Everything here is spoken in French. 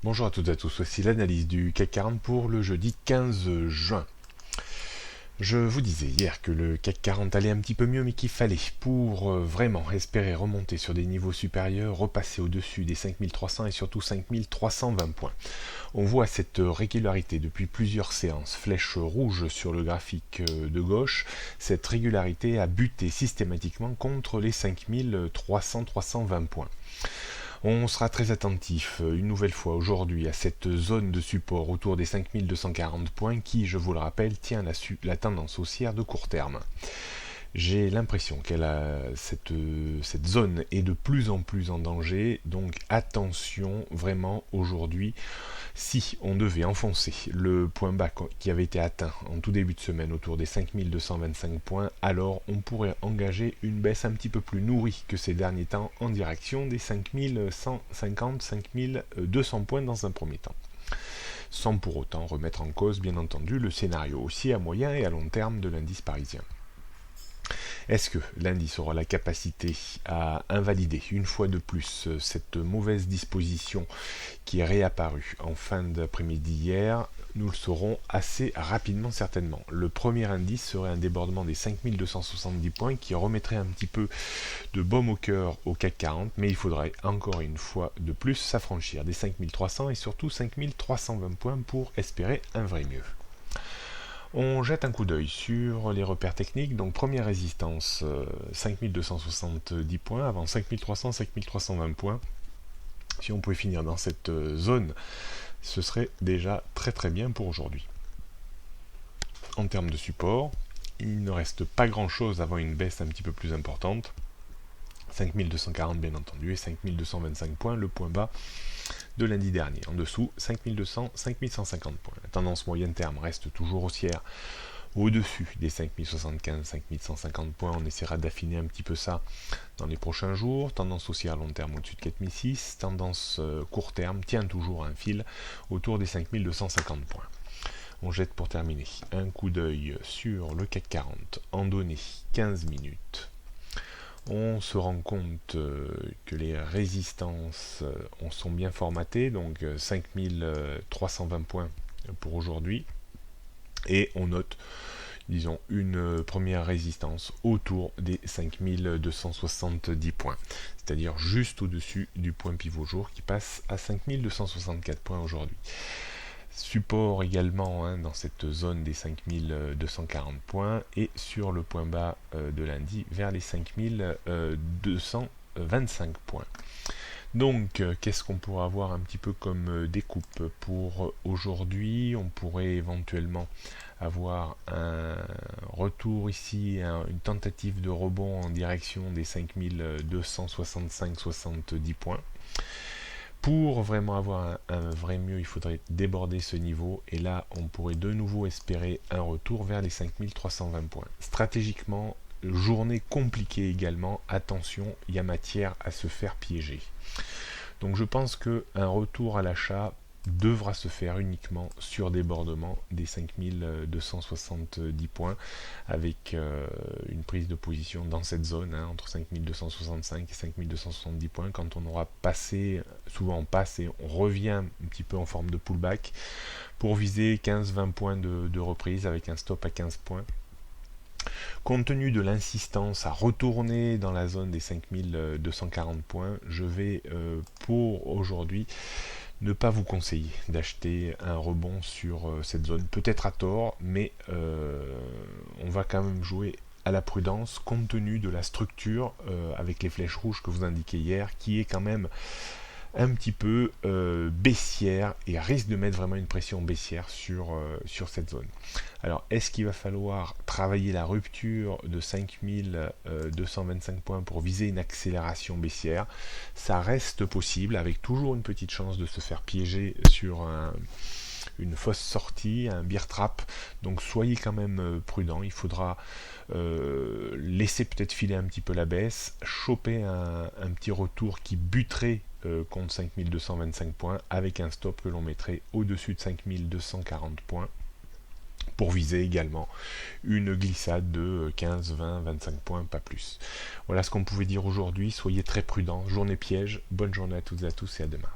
Bonjour à toutes et à tous, voici l'analyse du CAC 40 pour le jeudi 15 juin. Je vous disais hier que le CAC 40 allait un petit peu mieux mais qu'il fallait, pour vraiment espérer remonter sur des niveaux supérieurs, repasser au-dessus des 5300 et surtout 5320 points. On voit cette régularité depuis plusieurs séances, flèche rouge sur le graphique de gauche. Cette régularité a buté systématiquement contre les 5300-320 points. On sera très attentif une nouvelle fois aujourd'hui à cette zone de support autour des 5240 points qui, je vous le rappelle, tient la tendance haussière de court terme. J'ai l'impression que cette zone est de plus en plus en danger, donc attention vraiment aujourd'hui. Si on devait enfoncer le point bas qui avait été atteint en tout début de semaine autour des 5225 points, alors on pourrait engager une baisse un petit peu plus nourrie que ces derniers temps en direction des 5150-5200 points dans un premier temps, sans pour autant remettre en cause bien entendu le scénario aussi à moyen et à long terme de l'indice parisien. Est-ce que l'indice aura la capacité à invalider une fois de plus cette mauvaise disposition qui est réapparue en fin d'après-midi hier? Nous le saurons assez rapidement certainement. Le premier indice serait un débordement des 5270 points qui remettrait un petit peu de baume au cœur au CAC 40, mais il faudrait encore une fois de plus s'affranchir des 5300 et surtout 5320 points pour espérer un vrai mieux. On jette un coup d'œil sur les repères techniques. Donc première résistance 5270 points, avant 5300, 5320 points. Si on pouvait finir dans cette zone, ce serait déjà très très bien pour aujourd'hui. En termes de support, il ne reste pas grand chose avant une baisse un petit peu plus importante. 5240 bien entendu et 5225 points, le point bas de lundi dernier. En dessous, 5200, 5150 points. La tendance moyenne terme reste toujours haussière au-dessus des 5075, 5150 points. On essaiera d'affiner un petit peu ça dans les prochains jours. Tendance haussière long terme au-dessus de 4006. Tendance court terme tient toujours un fil autour des 5250 points. On jette pour terminer un coup d'œil sur le CAC 40 en données 15 minutes. On se rend compte que les résistances sont bien formatées, donc 5320 points pour aujourd'hui. Et on note, disons, une première résistance autour des 5270 points, c'est-à-dire juste au-dessus du point pivot jour qui passe à 5264 points aujourd'hui. Support également dans cette zone des 5240 points et sur le point bas de lundi vers les 5225 points. Donc qu'est-ce qu'on pourrait avoir un petit peu comme découpe pour aujourd'hui? On pourrait éventuellement avoir un retour ici, une tentative de rebond en direction des 5265-70 points. Pour vraiment avoir un vrai mieux, il faudrait déborder ce niveau et là on pourrait de nouveau espérer un retour vers les 5320 points. Stratégiquement, journée compliquée également, attention, il y a matière à se faire piéger. Donc je pense qu'un retour à l'achat devra se faire uniquement sur débordement des 5270 points avec une prise de position dans cette zone entre 5265 et 5270 points. Quand on aura passé, souvent on passe et on revient un petit peu en forme de pullback pour viser 15-20 points de reprise avec un stop à 15 points. Compte tenu de l'insistance à retourner dans la zone des 5240 points, je vais pour aujourd'hui ne pas vous conseiller d'acheter un rebond sur cette zone, peut-être à tort, mais on va quand même jouer à la prudence compte tenu de la structure avec les flèches rouges que vous indiquez hier, qui est quand même un petit peu baissière et risque de mettre vraiment une pression baissière sur cette zone. Alors est-ce qu'il va falloir travailler la rupture de 5225 points pour viser une accélération baissière? Ça reste possible avec toujours une petite chance de se faire piéger sur une fausse sortie, un bear trap, donc soyez quand même prudent. Il faudra laisser peut-être filer un petit peu la baisse, choper un petit retour qui buterait contre 5225 points avec un stop que l'on mettrait au-dessus de 5240 points pour viser également une glissade de 15, 20, 25 points, pas plus. Voilà ce qu'on pouvait dire aujourd'hui. Soyez très prudents. Journée piège. Bonne journée à toutes et à tous et à demain.